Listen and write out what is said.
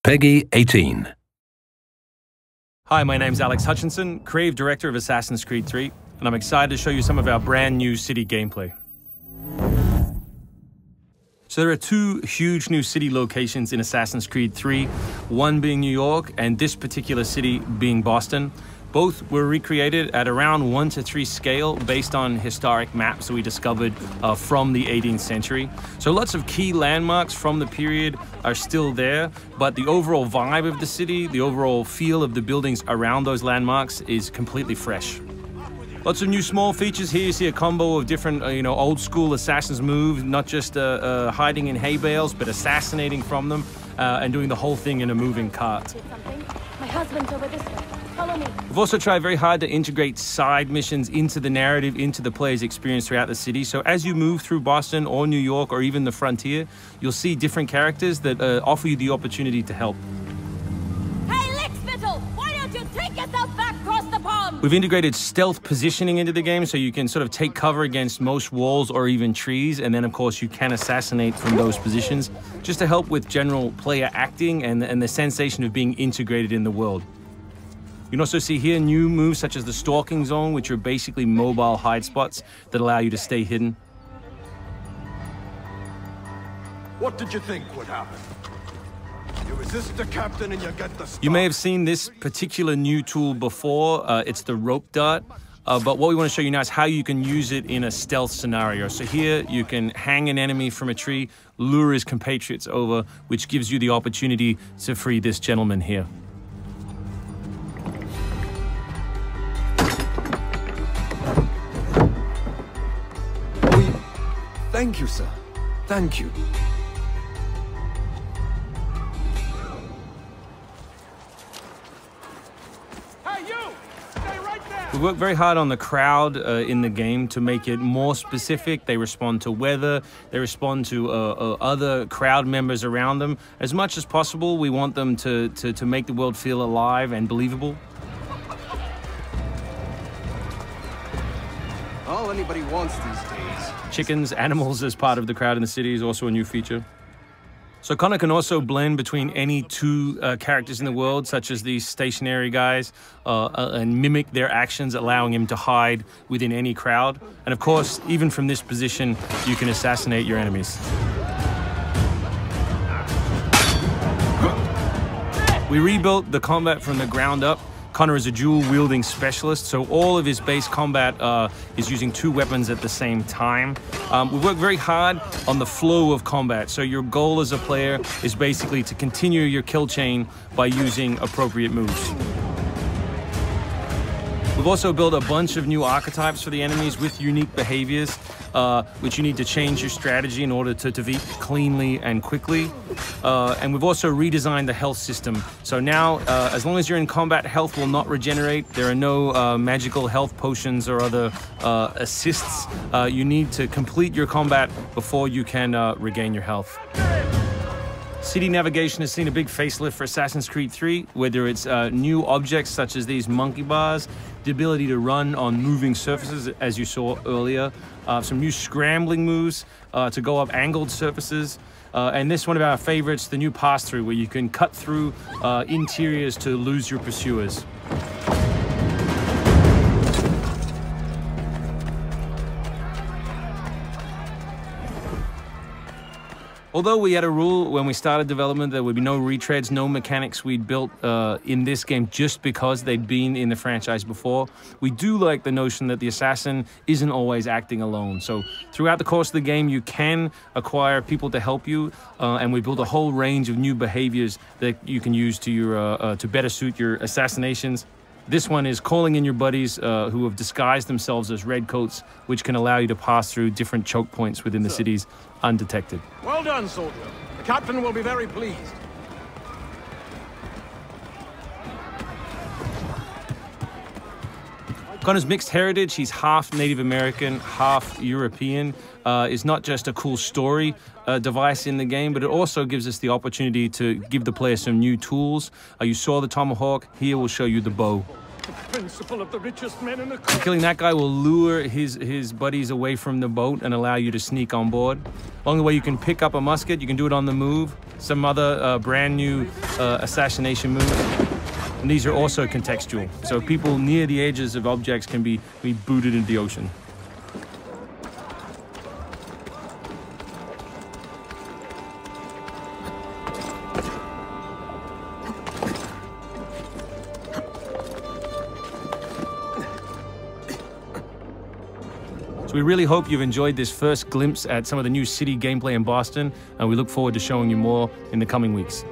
Peggy 18. Hi, my name's Alex Hutchinson, Creative Director of Assassin's Creed 3, and I'm excited to show you some of our brand new city gameplay. So there are two huge new city locations in Assassin's Creed 3, one being New York and this particular city being Boston. Both were recreated at around 1:3 scale based on historic maps that we discovered from the 18th century. So lots of key landmarks from the period are still there, but the overall vibe of the city, the overall feel of the buildings around those landmarks is completely fresh. Lots of new small features here. You see a combo of different, old school assassin's moves, not just hiding in hay bales, but assassinating from them and doing the whole thing in a moving cart. My husband's over this way. Follow me. We've also tried very hard to integrate side missions into the narrative, into the player's experience throughout the city. So as you move through Boston or New York or even the frontier, you'll see different characters that offer you the opportunity to help. Hey, Lickspittle! Why don't you take yourself back across the pond? We've integrated stealth positioning into the game, so you can sort of take cover against most walls or even trees, and then of course you can assassinate from those positions, just to help with general player acting and the sensation of being integrated in the world. You can also see here new moves such as the stalking zone, which are basically mobile hide spots that allow you to stay hidden. What did you think would happen? You resist the captain and you get the star. You may have seen this particular new tool before. It's the rope dart. But what we want to show you now is how you can use it in a stealth scenario. So here you can hang an enemy from a tree, lure his compatriots over, which gives you the opportunity to free this gentleman here. Thank you, sir. Thank you. Hey, you! Stay right there! We work very hard on the crowd in the game to make it more specific. They respond to weather, they respond to other crowd members around them. As much as possible, we want them to make the world feel alive and believable. All anybody wants these days. Chickens, animals as part of the crowd in the city is also a new feature. So Connor can also blend between any two characters in the world, such as these stationary guys, and mimic their actions, allowing him to hide within any crowd. And of course, even from this position, you can assassinate your enemies. We rebuilt the combat from the ground up. Connor is a dual-wielding specialist, so all of his base combat is using two weapons at the same time. We work very hard on the flow of combat, so your goal as a player is basically to continue your kill chain by using appropriate moves. We've also built a bunch of new archetypes for the enemies with unique behaviors, which you need to change your strategy in order to defeat cleanly and quickly. And we've also redesigned the health system. So now, as long as you're in combat, health will not regenerate. There are no magical health potions or other assists. You need to complete your combat before you can regain your health. City navigation has seen a big facelift for Assassin's Creed 3, whether it's new objects such as these monkey bars, the ability to run on moving surfaces, as you saw earlier, some new scrambling moves to go up angled surfaces, and this one of our favorites, the new pass-through, where you can cut through interiors to lose your pursuers. Although we had a rule when we started development, there would be no retreads, no mechanics we'd built in this game just because they'd been in the franchise before, we do like the notion that the assassin isn't always acting alone. So throughout the course of the game, you can acquire people to help you, and we built a whole range of new behaviors that you can use to better suit your assassinations. This one is calling in your buddies who have disguised themselves as redcoats, which can allow you to pass through different choke points within the cities undetected. Well done, soldier. The captain will be very pleased. Connor's mixed heritage, he's half Native American, half European, is not just a cool story device in the game, but it also gives us the opportunity to give the player some new tools. You saw the tomahawk, here we'll show you the bow. The principle of the richest men in the country. Killing that guy will lure his buddies away from the boat and allow you to sneak on board. Along the way, you can pick up a musket, you can do it on the move. some other brand new assassination moves. And these are also contextual, so people near the edges of objects can be booted into the ocean. We really hope you've enjoyed this first glimpse at some of the new city gameplay in Boston, and we look forward to showing you more in the coming weeks.